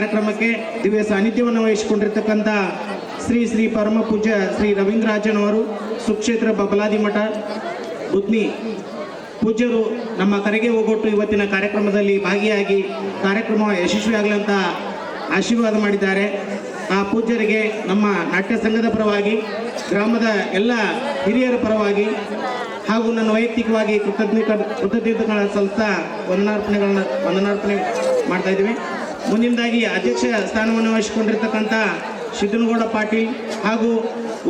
ಕಾರ್ಯಕ್ರಮಕ್ಕೆ ದಿವ್ಯ ಸಾನ್ನಿಧ್ಯವನ್ನು ವಹಿಸಿಕೊಂಡಿರ್ತಕ್ಕಂಥ ಶ್ರೀ ಶ್ರೀ ಪರಮ ಪೂಜ್ಯ ಶ್ರೀ ರವೀಂದ್ರರಾಜನವರು ಸುಕ್ಷೇತ್ರ ಬಬಲಾದಿ ಮಠ ಬುದ್ನಿ ಪೂಜ್ಯರು ನಮ್ಮ ಕರೆಗೆ ಹೋಗೊಟ್ಟು ಇವತ್ತಿನ ಕಾರ್ಯಕ್ರಮದಲ್ಲಿ ಭಾಗಿಯಾಗಿ ಕಾರ್ಯಕ್ರಮ ಯಶಸ್ವಿಯಾಗಲಂತ ಆಶೀರ್ವಾದ ಮಾಡಿದ್ದಾರೆ. ಆ ಪೂಜ್ಯರಿಗೆ ನಮ್ಮ ನಾಟ್ಯ ಸಂಘದ ಪರವಾಗಿ, ಗ್ರಾಮದ ಎಲ್ಲ ಹಿರಿಯರ ಪರವಾಗಿ ಹಾಗೂ ನನ್ನ ವೈಯಕ್ತಿಕವಾಗಿ ಕೃತಜ್ಞತೆಗಳನ್ನು ಸಲ್ಲಿಸ್ತಾ ವಂದನಾರ್ಪಣೆ ಮಾಡ್ತಾ ಇದ್ದೀವಿ. ಮುಂದಿನದಾಗಿ ಅಧ್ಯಕ್ಷ ಸ್ಥಾನವನ್ನು ವಹಿಸಿಕೊಂಡಿರ್ತಕ್ಕಂಥ ಸಿದ್ದನಗೌಡ ಪಾಟೀಲ್ ಹಾಗೂ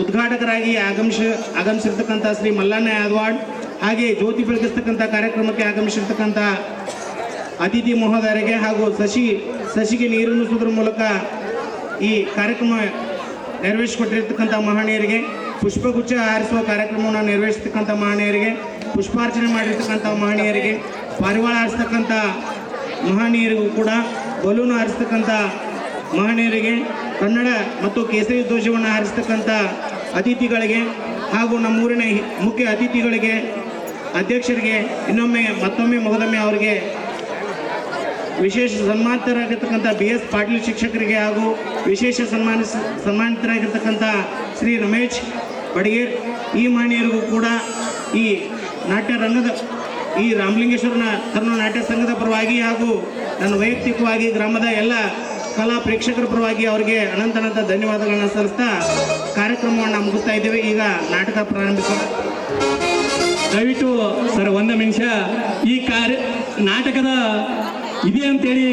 ಉದ್ಘಾಟಕರಾಗಿ ಆಗಮಿಸಿರ್ತಕ್ಕಂಥ ಶ್ರೀ ಮಲ್ಲಣ್ಣ ಯಾದವಾಡ್, ಹಾಗೆ ಜ್ಯೋತಿ ಬೆಳಗಿಸ್ತಕ್ಕಂಥ ಕಾರ್ಯಕ್ರಮಕ್ಕೆ ಆಗಮಿಸಿರ್ತಕ್ಕಂಥ ಅತಿಥಿ ಮಹೋದಯರಿಗೆ ಹಾಗೂ ಸಸಿಗೆ ನೀರನ್ನು ಸುವುದರ ಮೂಲಕ ಈ ಕಾರ್ಯಕ್ರಮ ನೆರವೇರಿಸಿಕೊಟ್ಟಿರ್ತಕ್ಕಂಥ ಮಹನೀಯರಿಗೆ, ಪುಷ್ಪಗುಚ್ಛ ಹಾರಿಸುವ ಕಾರ್ಯಕ್ರಮವನ್ನು ನೆರವೇರಿಸತಕ್ಕಂಥ ಮಹನೀಯರಿಗೆ, ಪುಷ್ಪಾರ್ಚನೆ ಮಾಡಿರ್ತಕ್ಕಂಥ ಮಹನೀಯರಿಗೆ, ಪಾರಿವಾಳ ಹಾರಿಸ್ತಕ್ಕಂಥ ಮಹನೀಯರಿಗೂ ಕೂಡ, ಬಲೂನು ಹಾರಿಸ್ತಕ್ಕಂಥ ಮಹನೀಯರಿಗೆ, ಕನ್ನಡ ಮತ್ತು ಕೇಸರಿ ಧ್ವಜವನ್ನು ಹಾರಿಸ್ತಕ್ಕಂಥ ಅತಿಥಿಗಳಿಗೆ ಹಾಗೂ ನಮ್ಮೂರಿನ ಮುಖ್ಯ ಅತಿಥಿಗಳಿಗೆ, ಅಧ್ಯಕ್ಷರಿಗೆ ಮತ್ತೊಮ್ಮೆ ಮೊದಲೊಮ್ಮೆ ಅವರಿಗೆ ವಿಶೇಷ ಸನ್ಮಾನಿತರಾಗಿರ್ತಕ್ಕಂಥ BS ಪಾಟೀಲ್ ಶಿಕ್ಷಕರಿಗೆ ಹಾಗೂ ವಿಶೇಷ ಸನ್ಮಾನಿತರಾಗಿರ್ತಕ್ಕಂಥ ಶ್ರೀ ರಮೇಶ್ ಬಡಗೇರ್ ಈ ಮಹನೀಯರಿಗೂ ಕೂಡ ಈ ನಾಟ್ಯ ರಂಗದ ಈ ರಾಮಲಿಂಗೇಶ್ವರನ ಕರ್ನಾಟಕ ನಾಟ್ಯ ಸಂಘದ ಪರವಾಗಿ ಹಾಗೂ ನನ್ನ ವೈಯಕ್ತಿಕವಾಗಿ ಗ್ರಾಮದ ಎಲ್ಲ ಕಲಾ ಪ್ರೇಕ್ಷಕರ ಪರವಾಗಿ ಅವರಿಗೆ ಅನಂತ ಧನ್ಯವಾದಗಳನ್ನು ಸಲ್ಲಿಸ್ತಾ ಕಾರ್ಯಕ್ರಮವನ್ನು ಮುಗಿಸ್ತಾ ಇದ್ದೇವೆ. ಈಗ ನಾಟಕ ಪ್ರಾರಂಭಿಸೋಣ. ದಯವಿಟ್ಟು ಸರ್ ಒಂದು ನಿಮಿಷ ಈ ನಾಟಕದ ಇದೆ ಅಂತೇಳಿ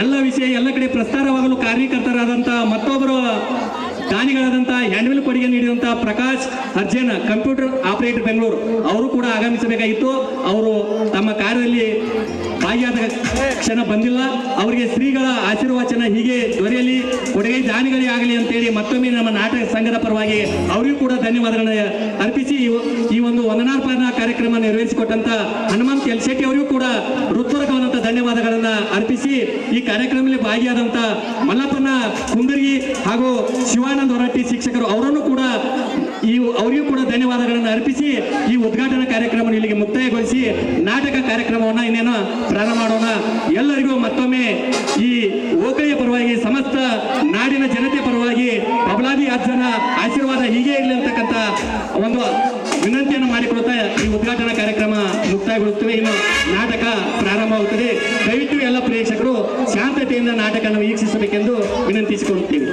ಎಲ್ಲ ವಿಷಯ ಎಲ್ಲ ಕಡೆ ಪ್ರಸ್ತಾರವಾಗಲು ಕಾರ್ಯಕರ್ತರಾದಂಥ ಮತ್ತೊಬ್ಬರು ದಾನಿಗಳಾದಂಥ ಹ್ಯಾಂಡ್ವಿಲ್ ಕೊಡುಗೆ ನೀಡಿದಂಥ ಪ್ರಕಾಶ್ ಅರ್ಜನ್, ಕಂಪ್ಯೂಟರ್ ಆಪರೇಟರ್ ಬೆಂಗಳೂರು, ಅವರು ಕೂಡ ಆಗಮಿಸಬೇಕಾಗಿತ್ತು. ಅವರು ತಮ್ಮ ಕಾರ್ಯದಲ್ಲಿ ಭಾಗಿಯಾದ ಕ್ಷಣ ಬಂದಿಲ್ಲ. ಅವರಿಗೆ ಶ್ರೀಗಳ ಆಶೀರ್ವಚನ ಹೀಗೆ ದೊರೆಯಲಿ, ಕೊಡುಗೆ ದಾನಿಗಳೇ ಆಗಲಿ ಅಂತೇಳಿ ಮತ್ತೊಮ್ಮೆ ನಮ್ಮ ನಾಟಕ ಸಂಘದ ಪರವಾಗಿ ಅವರಿಗೂ ಕೂಡ ಧನ್ಯವಾದಗಳನ್ನು ಅರ್ಪಿಸಿ ಈ ಒಂದು ವಂದನಾರ್ಪಣಾ ಕಾರ್ಯಕ್ರಮ ನೆರವೇರಿಸಿಕೊಟ್ಟಂತ ಹನುಮಂತ್ ಎಲ್ ಶೆಟ್ಟಿ ಅವರಿಗೂ ಕೂಡ ಹೃತ್ಪೂರ್ವಕವಾದಂಥ ಧನ್ಯವಾದಗಳನ್ನು ಅರ್ಪಿಸಿ ಈ ಕಾರ್ಯಕ್ರಮದಲ್ಲಿ ಭಾಗಿಯಾದಂಥ ಮಲ್ಲಪ್ಪನ ಕುಂದರ್ಗಿ ಹಾಗೂ ಶಿವಾನಂದ ಹೊರಟ್ಟಿ ಶಿಕ್ಷಕರು ಅವರನ್ನು ಕೂಡ ಅವರಿಗೂ ಕೂಡ ಧನ್ಯವಾದಗಳನ್ನು ಅರ್ಪಿಸಿ ಈ ಉದ್ಘಾಟನಾ ಕಾರ್ಯಕ್ರಮ ಇಲ್ಲಿಗೆ ಮುಕ್ತಾಯಗೊಳಿಸಿ ನಾಟಕ ಕಾರ್ಯಕ್ರಮವನ್ನು ಇನ್ನೇನು ಪ್ರಾರಂಭ ಮಾಡೋಣ. ಎಲ್ಲರಿಗೂ ಮತ್ತೊಮ್ಮೆ ಈ ಓಕಳಿಯ ಪರವಾಗಿ, ಸಮಸ್ತ ನಾಡಿನ ಜನತೆ ಪರವಾಗಿ ಬಬಲಾದಿ ಅಜ್ಜನ ಆಶೀರ್ವಾದ ಹೀಗೆ ಇರಲಿ ಅಂತಕ್ಕಂಥ ಒಂದು ವಿನಂತಿಯನ್ನು ಮಾಡಿಕೊಡುತ್ತಾ ಈ ಉದ್ಘಾಟನಾ ಕಾರ್ಯಕ್ರಮ ಮುಕ್ತಾಯಗೊಳ್ಳುತ್ತೇವೆ. ಇನ್ನು ನಾಟಕ ಪ್ರಾರಂಭವಾಗುತ್ತದೆ. ದಯವಿಟ್ಟು ಎಲ್ಲ ಪ್ರೇಕ್ಷಕರು ಶಾಂತತೆಯಿಂದ ನಾಟಕವನ್ನು ವೀಕ್ಷಿಸಬೇಕೆಂದು ವಿನಂತಿಸಿಕೊಳ್ಳುತ್ತೇವೆ.